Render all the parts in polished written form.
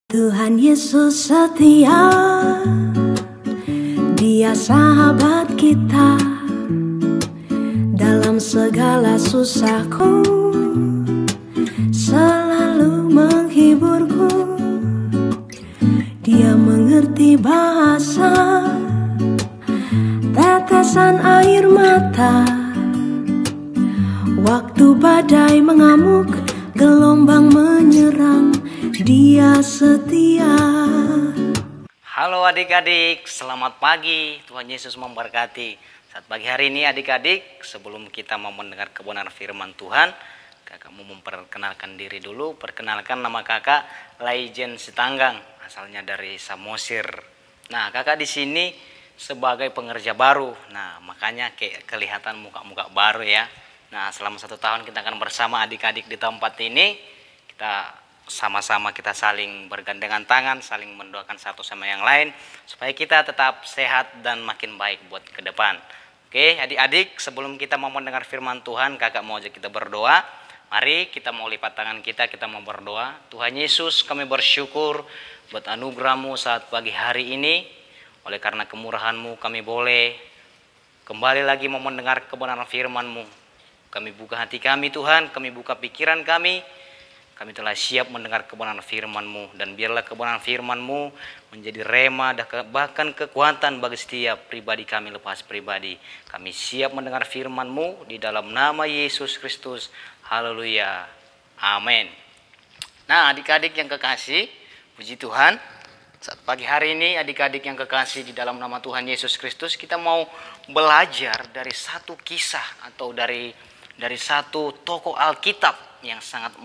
Tuhan Yesus setia, Dia sahabat kita. Dalam segala susahku, selalu menghiburku. Dia mengerti bahasa, tetesan air mata. Waktu badai mengamuk, gelombang menyerang, Dia setia. Halo adik-adik, selamat pagi. Tuhan Yesus memberkati. Saat pagi hari ini adik-adik, sebelum kita mau mendengar kebenaran firman Tuhan, kakak mau memperkenalkan diri dulu. Perkenalkan, nama kakak Laijen Sitanggang, asalnya dari Samosir. Nah, kakak di sini sebagai pengerja baru. Nah, makanya kayak kelihatan muka-muka baru ya. Nah, selama 1 tahun kita akan bersama adik-adik di tempat ini. Kita sama-sama kita saling bergandengan tangan, saling mendoakan satu sama yang lain supaya kita tetap sehat dan makin baik buat ke depan. Oke, adik-adik, sebelum kita mau mendengar firman Tuhan, kakak mau ajak kita berdoa. Mari kita mau lipat tangan kita mau berdoa. Tuhan Yesus, kami bersyukur buat anugerah-Mu saat pagi hari ini. Oleh karena kemurahan-Mu kami boleh kembali lagi mau mendengar kebenaran firman-Mu. Kami buka hati kami Tuhan, kami buka pikiran kami. Kami telah siap mendengar kebenaran firman-Mu, dan biarlah kebenaran firman-Mu menjadi rema dan bahkan kekuatan bagi setiap pribadi kami lepas pribadi. Kami siap mendengar firman-Mu di dalam nama Yesus Kristus. Haleluya. Amin. Nah, adik-adik yang kekasih, puji Tuhan. Saat pagi hari ini adik-adik yang kekasih di dalam nama Tuhan Yesus Kristus, kita mau belajar dari satu kisah atau dari satu tokoh Alkitab yang sangat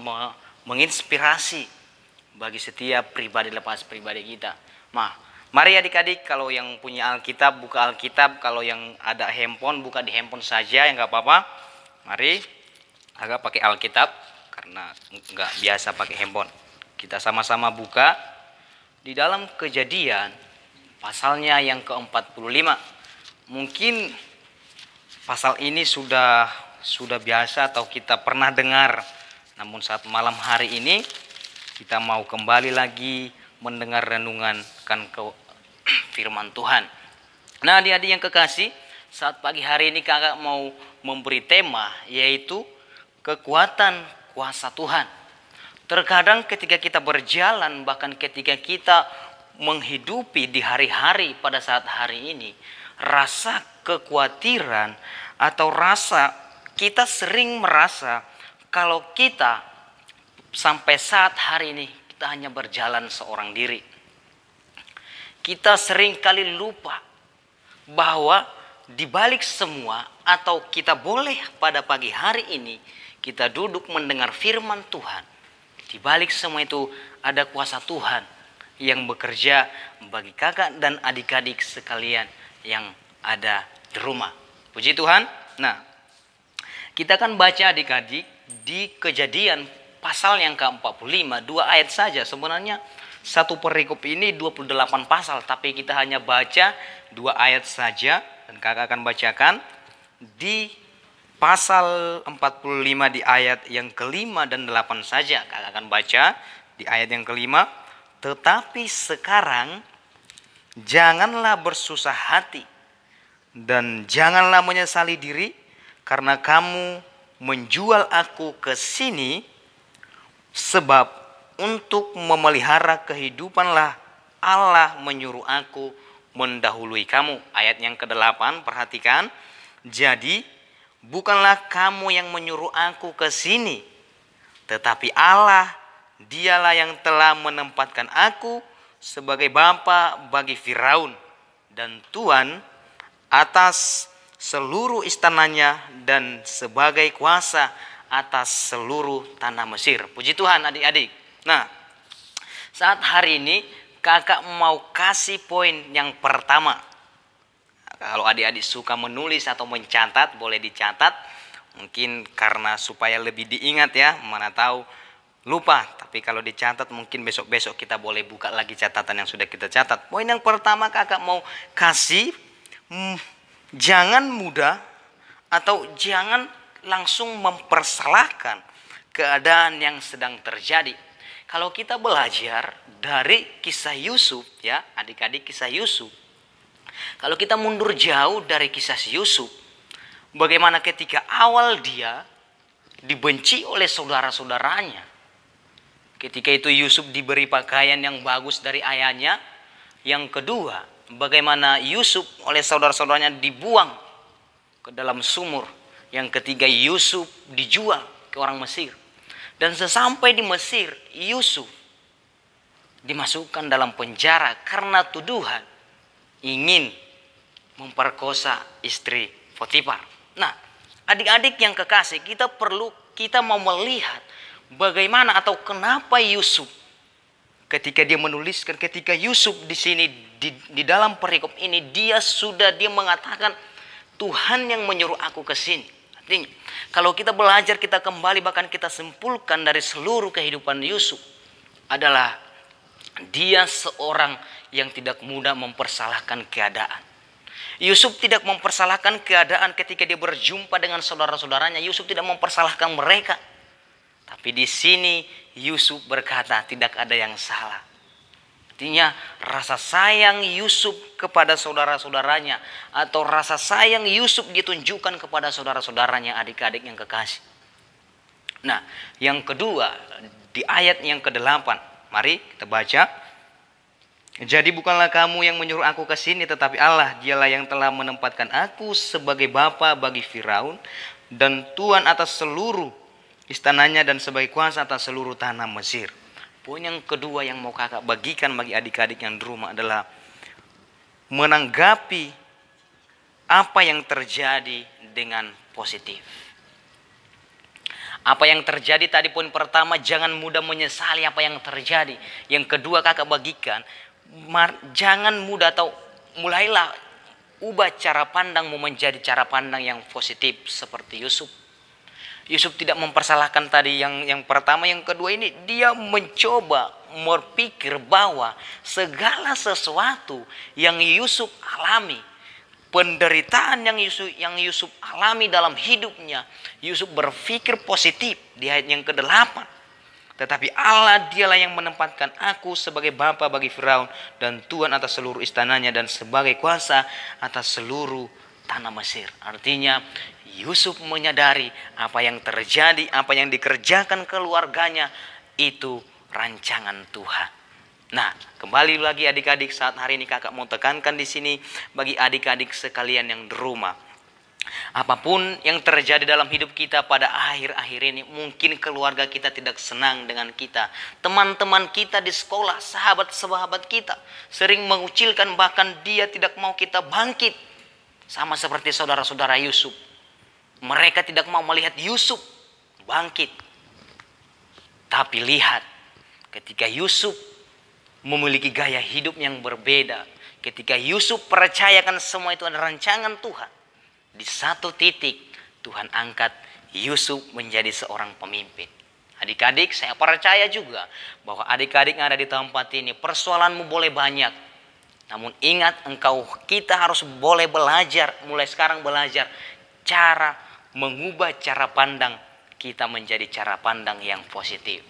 menginspirasi bagi setiap pribadi lepas pribadi kita. Nah, mari adik-adik, kalau yang punya Alkitab buka Alkitab, kalau yang ada handphone buka di handphone saja, ya nggak apa-apa. Mari agak pakai Alkitab karena nggak biasa pakai handphone. Kita sama-sama buka di dalam Kejadian pasalnya yang ke-45. Mungkin pasal ini sudah biasa atau kita pernah dengar. Namun saat malam hari ini kita mau kembali lagi mendengar renungan ke firman Tuhan. Nah, adik-adik yang kekasih, saat pagi hari ini kakak mau memberi tema yaitu kekuatan kuasa Tuhan. Terkadang ketika kita berjalan, bahkan ketika kita menghidupi di hari-hari pada saat hari ini, rasa kekhawatiran atau kita sering merasa kalau kita sampai saat hari ini kita hanya berjalan seorang diri. Kita sering kali lupa bahwa di balik semua, atau kita boleh pada pagi hari ini kita duduk mendengar firman Tuhan. Di balik semua itu ada kuasa Tuhan yang bekerja bagi kakak dan adik-adik sekalian yang ada di rumah. Puji Tuhan. Nah, kita akan baca adik-adik di Kejadian pasal yang ke-45, 2 ayat saja. Sebenarnya satu perikop ini 28 pasal, tapi kita hanya baca 2 ayat saja. Dan kakak akan bacakan di pasal 45 di ayat yang ke-5 dan 8 saja. Kakak akan baca di ayat yang ke-5. Tetapi sekarang janganlah bersusah hati dan janganlah menyesali diri, karena kamu menjual aku ke sini, sebab untuk memelihara kehidupanlah Allah menyuruh aku mendahului kamu. Ayat yang ke-8, perhatikan. Jadi bukanlah kamu yang menyuruh aku ke sini, tetapi Allah, Dialah yang telah menempatkan aku sebagai bapa bagi Firaun dan tuan atas seluruh istananya dan sebagai kuasa atas seluruh tanah Mesir. Puji Tuhan adik-adik. Nah, saat hari ini kakak mau kasih poin yang pertama. Kalau adik-adik suka menulis atau mencatat, boleh dicatat. Mungkin karena supaya lebih diingat ya, mana tahu lupa. Tapi kalau dicatat mungkin besok-besok kita boleh buka lagi catatan yang sudah kita catat. Poin yang pertama kakak mau kasih, jangan mudah atau jangan langsung mempersalahkan keadaan yang sedang terjadi. Kalau kita belajar dari kisah Yusuf, ya adik-adik, kisah Yusuf. Kalau kita mundur jauh dari kisah Yusuf, bagaimana ketika awal dia dibenci oleh saudara-saudaranya. Ketika itu Yusuf diberi pakaian yang bagus dari ayahnya. Yang kedua, bagaimana Yusuf oleh saudara-saudaranya dibuang ke dalam sumur. Yang ketiga, Yusuf dijual ke orang Mesir. Dan sesampai di Mesir, Yusuf dimasukkan dalam penjara karena tuduhan ingin memperkosa istri Potifar. Nah, adik-adik yang kekasih, kita mau melihat bagaimana atau kenapa Yusuf ketika dia menuliskan, ketika Yusuf di sini di dalam perikop ini dia mengatakan Tuhan yang menyuruh aku ke sini. Artinya, kalau kita belajar, kita kembali bahkan kita simpulkan dari seluruh kehidupan Yusuf adalah dia seorang yang tidak mudah mempersalahkan keadaan. Yusuf tidak mempersalahkan keadaan ketika dia berjumpa dengan saudara-saudaranya. Yusuf tidak mempersalahkan mereka. Tapi di sini Yusuf berkata tidak ada yang salah. Artinya rasa sayang Yusuf kepada saudara-saudaranya atau rasa sayang Yusuf ditunjukkan kepada saudara-saudaranya, adik-adik yang kekasih. Nah, yang kedua di ayat yang ke-8, mari kita baca. Jadi bukanlah kamu yang menyuruh aku ke sini, tetapi Allah, dialah yang telah menempatkan aku sebagai bapa bagi Firaun dan tuan atas seluruh istananya dan sebagai kuasa atas seluruh tanah Mesir. Poin yang kedua yang mau kakak bagikan bagi adik-adik yang di rumah adalah menanggapi apa yang terjadi dengan positif. Apa yang terjadi tadi poin pertama, jangan mudah menyesali apa yang terjadi. Yang kedua kakak bagikan, jangan mudah atau mulailah ubah cara pandangmu menjadi cara pandang yang positif seperti Yusuf. Yusuf tidak mempersalahkan tadi yang pertama, yang kedua ini dia mencoba berpikir bahwa segala sesuatu yang Yusuf alami, penderitaan yang Yusuf alami dalam hidupnya, Yusuf berpikir positif di ayat yang ke-8. Tetapi Allah, dialah yang menempatkan aku sebagai bapa bagi Firaun dan tuan atas seluruh istananya dan sebagai kuasa atas seluruh tanah Mesir. Artinya Yusuf menyadari apa yang terjadi, apa yang dikerjakan keluarganya itu rancangan Tuhan. Nah, kembali lagi adik-adik, saat hari ini kakak mau tekankan di sini bagi adik-adik sekalian yang di rumah. Apapun yang terjadi dalam hidup kita pada akhir-akhir ini, mungkin keluarga kita tidak senang dengan kita. Teman-teman kita di sekolah, sahabat-sahabat kita sering mengucilkan, bahkan dia tidak mau kita bangkit. Sama seperti saudara-saudara Yusuf. Mereka tidak mau melihat Yusuf bangkit. Tapi lihat, ketika Yusuf memiliki gaya hidup yang berbeda, ketika Yusuf percayakan semua itu adalah rancangan Tuhan, di satu titik Tuhan angkat Yusuf menjadi seorang pemimpin. Adik-adik, saya percaya juga bahwa adik-adik yang ada di tempat ini, persoalanmu boleh banyak, namun ingat, kita harus boleh belajar, mulai sekarang belajar cara mengubah cara pandang kita menjadi cara pandang yang positif.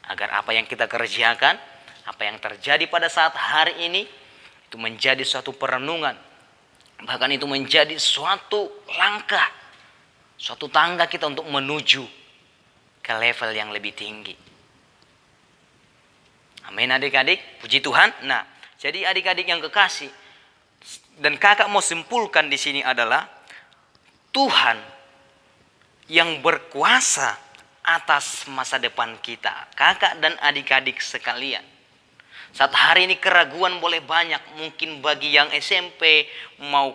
Agar apa yang kita kerjakan, apa yang terjadi pada saat hari ini, itu menjadi suatu perenungan. Bahkan itu menjadi suatu langkah, suatu tangga kita untuk menuju ke level yang lebih tinggi. Amin adik-adik, puji Tuhan. Nah, jadi adik-adik yang kekasih, dan kakak mau simpulkan di sini adalah Tuhan yang berkuasa atas masa depan kita, kakak dan adik-adik sekalian. Saat hari ini keraguan boleh banyak, mungkin bagi yang SMP mau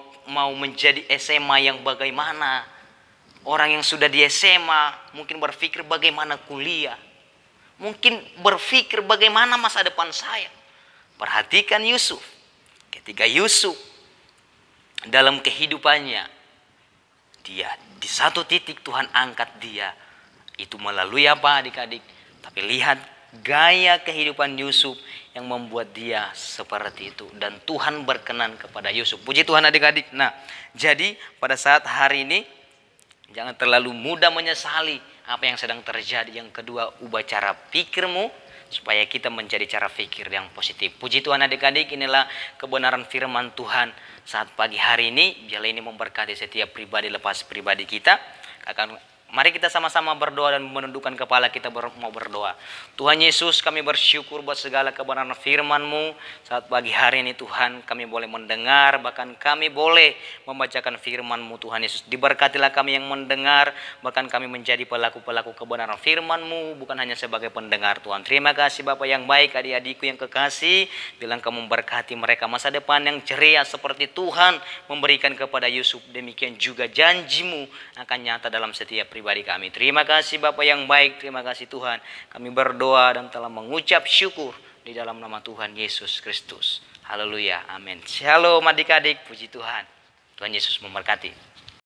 menjadi SMA yang bagaimana. Orang yang sudah di SMA mungkin berpikir bagaimana kuliah, mungkin berpikir bagaimana masa depan saya. Perhatikan Yusuf. Ketika Yusuf dalam kehidupannya, dia di satu titik Tuhan angkat dia. Itu melalui apa adik-adik? Tapi lihat gaya kehidupan Yusuf yang membuat dia seperti itu. Dan Tuhan berkenan kepada Yusuf. Puji Tuhan adik-adik. Nah, jadi pada saat hari ini, jangan terlalu mudah menyesali apa yang sedang terjadi. Yang kedua, ubah cara pikirmu supaya kita menjadi cara pikir yang positif. Puji Tuhan adik-adik, inilah kebenaran firman Tuhan saat pagi hari ini. Biarlah ini memberkati setiap pribadi lepas pribadi kita. Mari kita sama-sama berdoa dan menundukkan kepala kita mau berdoa. Tuhan Yesus, kami bersyukur buat segala kebenaran firman-Mu. Saat pagi hari ini Tuhan, kami boleh mendengar, bahkan kami boleh membacakan firman-Mu Tuhan Yesus. Diberkatilah kami yang mendengar, bahkan kami menjadi pelaku-pelaku kebenaran firman-Mu, bukan hanya sebagai pendengar Tuhan. Terima kasih Bapa yang baik, adik-adikku yang kekasih. Bilang Kamu memberkati mereka masa depan yang ceria seperti Tuhan memberikan kepada Yusuf. Demikian juga janji-Mu akan nyata dalam setiap pribadi kami. Terima kasih Bapa yang baik, terima kasih Tuhan. Kami berdoa dan telah mengucap syukur di dalam nama Tuhan Yesus Kristus. Haleluya, amin. Shalom adik-adik, puji Tuhan. Tuhan Yesus memberkati.